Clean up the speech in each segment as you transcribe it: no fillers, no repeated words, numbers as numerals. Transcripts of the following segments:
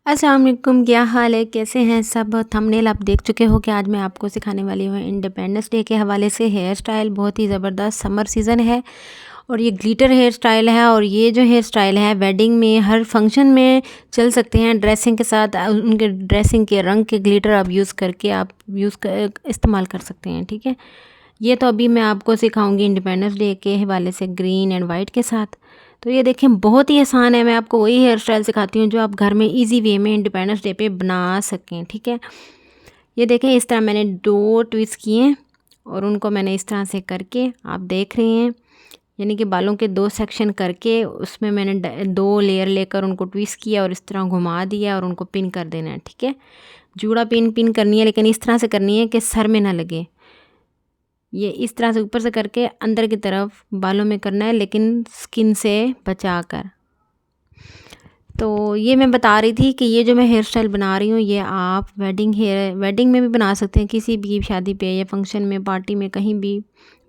अस्सलाम वालेकुम, क्या हाल है, कैसे हैं सब। थंबनेल आप देख चुके हो कि आज मैं आपको सिखाने वाली हूँ इंडिपेंडेंस डे के हवाले से हेयर स्टाइल। बहुत ही ज़बरदस्त समर सीज़न है और ये ग्लिटर हेयर स्टाइल है। और ये जो हेयर स्टाइल है वेडिंग में हर फंक्शन में चल सकते हैं। ड्रेसिंग के साथ उनके ड्रेसिंग के रंग के ग्लिटर आप यूज़ करके आप इस्तेमाल कर सकते हैं। ठीक है, ये तो अभी मैं आपको सिखाऊंगी इंडिपेंडेंस डे के हवाले से ग्रीन एंड वाइट के साथ। तो ये देखें, बहुत ही आसान है। मैं आपको वही हेयर स्टाइल सिखाती हूँ जो आप घर में इजी वे में इंडिपेंडेंस डे पे बना सकें। ठीक है, ये देखें, इस तरह मैंने 2 ट्विस्ट किए हैं और उनको मैंने इस तरह से करके आप देख रहे हैं, यानी कि बालों के 2 सेक्शन करके उसमें मैंने 2 लेयर लेकर उनको ट्विस्ट किया और इस तरह घुमा दिया और उनको पिन कर देना है। ठीक है, जूड़ा पिन करनी है, लेकिन इस तरह से करनी है कि सर में ना लगे। ये इस तरह से ऊपर से करके अंदर की तरफ बालों में करना है, लेकिन स्किन से बचा कर। तो ये मैं बता रही थी कि ये जो मैं हेयर स्टाइल बना रही हूँ ये आप वेडिंग में भी बना सकते हैं, किसी भी शादी पे या फंक्शन में, पार्टी में, कहीं भी,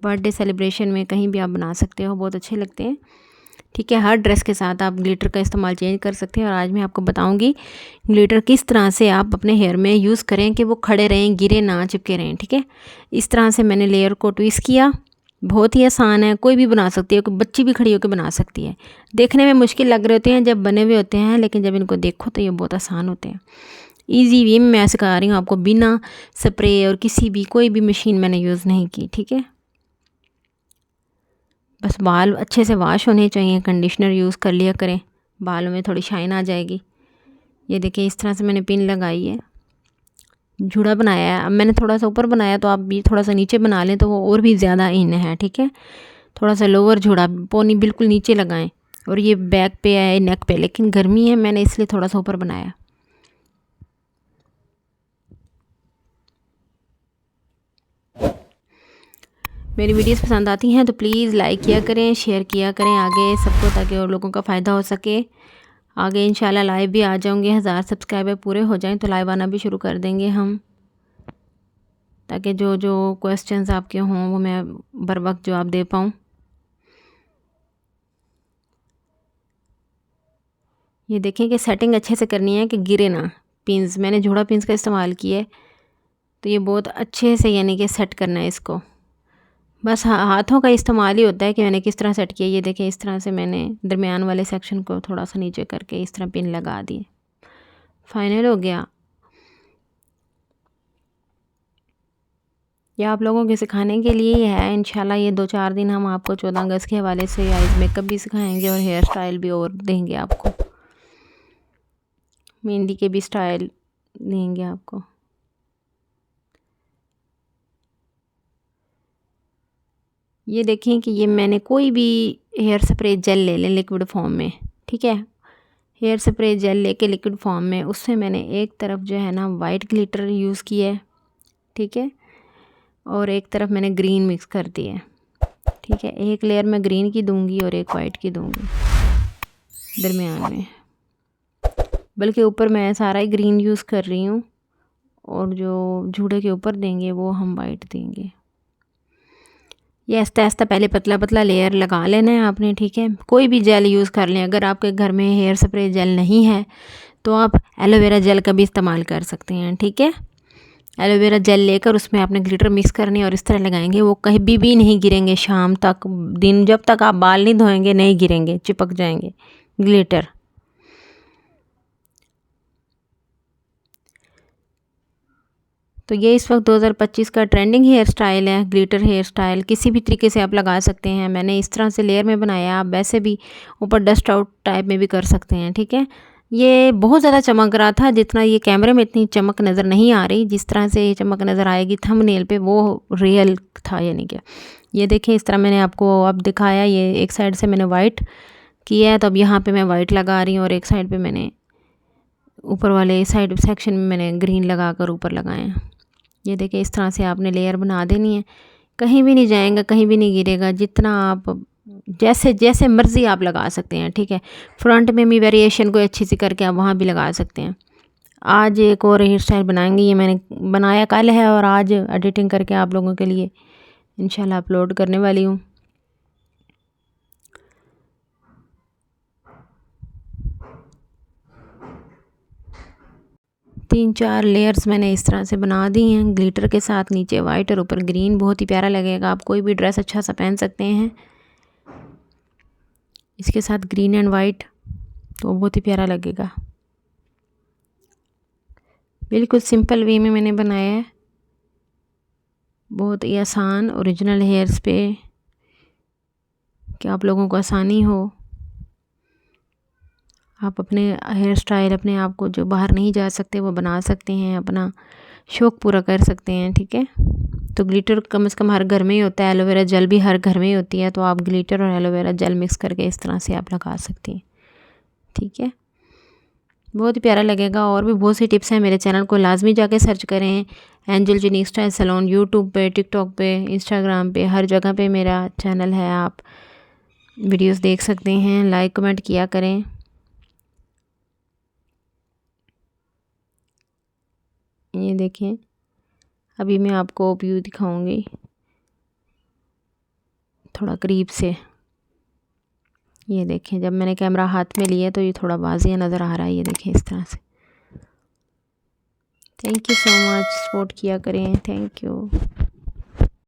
बर्थडे सेलिब्रेशन में, कहीं भी आप बना सकते हो, बहुत अच्छे लगते हैं। ठीक है, हर ड्रेस के साथ आप ग्लिटर का इस्तेमाल चेंज कर सकते हैं। और आज मैं आपको बताऊंगी ग्लिटर किस तरह से आप अपने हेयर में यूज़ करें कि वो खड़े रहें, गिरे ना, चिपके रहें। ठीक है, इस तरह से मैंने लेयर को ट्विस्ट किया। बहुत ही आसान है, कोई भी बना सकती है, कोई बच्ची भी खड़ी होकर बना सकती है। देखने में मुश्किल लग रहे होते हैं जब बने हुए होते हैं, लेकिन जब इनको देखो तो ये बहुत आसान होते हैं। ईजी वे में मैं सिखा रही हूँ आपको, बिना स्प्रे और किसी भी कोई भी मशीन मैंने यूज़ नहीं की। ठीक है, बस बाल अच्छे से वॉश होने चाहिए, कंडीशनर यूज़ कर लिया करें, बालों में थोड़ी शाइन आ जाएगी। ये देखिए, इस तरह से मैंने पिन लगाई है, जूड़ा बनाया है। अब मैंने थोड़ा सा ऊपर बनाया, तो आप भी थोड़ा सा नीचे बना लें तो वो और भी ज़्यादा इन है। ठीक है, थोड़ा सा लोअर जूड़ा, पोनी बिल्कुल नीचे लगाएं। और ये बैक पे है, नेक पे, लेकिन गर्मी है मैंने इसलिए थोड़ा सा ऊपर बनाया। मेरी वीडियोस पसंद आती हैं तो प्लीज़ लाइक किया करें, शेयर किया करें आगे सबको, ताकि और लोगों का फ़ायदा हो सके। आगे इंशाल्लाह लाइव भी आ जाऊंगे, 1000 सब्सक्राइबर पूरे हो जाएं तो लाइव आना भी शुरू कर देंगे हम, ताकि जो जो क्वेश्चंस आपके हों वो मैं बर वक्त जवाब दे पाऊँ। ये देखें कि सेटिंग अच्छे से करनी है कि गिरे ना। पिंस मैंने जूड़ा पिंस का इस्तेमाल किया है, तो ये बहुत अच्छे से यानी कि सेट करना है इसको। बस हाथों का इस्तेमाल ही होता है कि मैंने किस तरह सेट किया। ये देखें, इस तरह से मैंने दरमियान वाले सेक्शन को थोड़ा सा नीचे करके इस तरह पिन लगा दी। फाइनल हो गया। ये आप लोगों के सिखाने के लिए ही है। इंशाल्लाह ये 2-4 दिन हम आपको 14 अगस्त के हवाले से आइज मेकअप भी सिखाएंगे और हेयर स्टाइल भी और देंगे आपको, मेहंदी के भी स्टाइल देंगे आपको। ये देखें कि ये मैंने कोई भी हेयर स्प्रे जेल ले लें लिक्विड फॉर्म में। ठीक है, हेयर स्प्रे जेल लेके लिक्विड फॉर्म में, उससे मैंने एक तरफ जो है ना वाइट ग्लिटर यूज़ किया है। ठीक है, और एक तरफ मैंने ग्रीन मिक्स कर दी है। ठीक है, एक लेयर मैं ग्रीन की दूंगी और एक वाइट की दूंगी दरमियान में, बल्कि ऊपर मैं सारा ही ग्रीन यूज़ कर रही हूँ, और जो जूड़े के ऊपर देंगे वो हम वाइट देंगे। ये आस्ता आस्ता पहले पतला पतला लेयर लगा लेना है आपने। ठीक है, कोई भी जेल यूज़ कर लें। अगर आपके घर में हेयर स्प्रे जेल नहीं है तो आप एलोवेरा जेल का भी इस्तेमाल कर सकते हैं। ठीक है, एलोवेरा जेल लेकर उसमें आपने ग्लिटर मिक्स करनी और इस तरह लगाएंगे, वो कहीं भी नहीं गिरेंगे। शाम तक, दिन जब तक आप बाल नहीं धोएंगे नहीं गिरेंगे, चिपक जाएंगे ग्लिटर। तो ये इस वक्त 2025 का ट्रेंडिंग हेयर स्टाइल है, ग्लिटर हेयर स्टाइल। किसी भी तरीके से आप लगा सकते हैं। मैंने इस तरह से लेयर में बनाया, आप वैसे भी ऊपर डस्ट आउट टाइप में भी कर सकते हैं। ठीक है, ये बहुत ज़्यादा चमक रहा था, जितना ये कैमरे में इतनी चमक नज़र नहीं आ रही। जिस तरह से ये चमक नज़र आएगी थंबनेल पे वो रियल था, यानी कि ये देखें, इस तरह मैंने आपको अब दिखाया। ये एक साइड से मैंने वाइट किया है, तो अब यहाँ पे मैं वाइट लगा रही हूँ, और एक साइड पे मैंने ऊपर वाले साइड सेक्शन में मैंने ग्रीन लगा कर ऊपर लगाए हैं। ये देखिए, इस तरह से आपने लेयर बना देनी है, कहीं भी नहीं जाएगा, कहीं भी नहीं गिरेगा। जितना आप जैसे जैसे मर्ज़ी आप लगा सकते हैं। ठीक है, फ्रंट में भी वेरिएशन कोई अच्छी सी करके आप वहाँ भी लगा सकते हैं। आज एक और हेयर स्टाइल बनाएंगे, ये मैंने बनाया कल है और आज एडिटिंग करके आप लोगों के लिए इंशाल्लाह अपलोड करने वाली हूँ। 3-4 लेयर्स मैंने इस तरह से बना दी हैं ग्लिटर के साथ, नीचे वाइट और ऊपर ग्रीन। बहुत ही प्यारा लगेगा, आप कोई भी ड्रेस अच्छा सा पहन सकते हैं इसके साथ, ग्रीन एंड वाइट, तो बहुत ही प्यारा लगेगा। बिल्कुल सिंपल वे में मैंने बनाया है, बहुत ही आसान ओरिजिनल हेयर्स पे, कि आप लोगों को आसानी हो, आप अपने हेयर स्टाइल, अपने आप को जो बाहर नहीं जा सकते वो बना सकते हैं, अपना शौक़ पूरा कर सकते हैं। ठीक है, तो ग्लिटर कम से कम हर घर में ही होता है, एलोवेरा जेल भी हर घर में ही होती है, तो आप ग्लिटर और एलोवेरा जेल मिक्स करके इस तरह से आप लगा सकते हैं। ठीक है, बहुत ही प्यारा लगेगा। और भी बहुत सी टिप्स हैं, मेरे चैनल को लाजमी जाके सर्च करें, angel unique style salon, YouTube पे, टिकटॉक पे, इंस्टाग्राम पे, हर जगह पे मेरा चैनल है, आप वीडियोस देख सकते हैं। लाइक कमेंट किया करें। ये देखें, अभी मैं आपको व्यू दिखाऊंगी थोड़ा करीब से। ये देखें, जब मैंने कैमरा हाथ में लिया तो ये थोड़ा वाज़िया नज़र आ रहा है, ये देखें इस तरह से। Thank you so much, support किया करें, थैंक यू।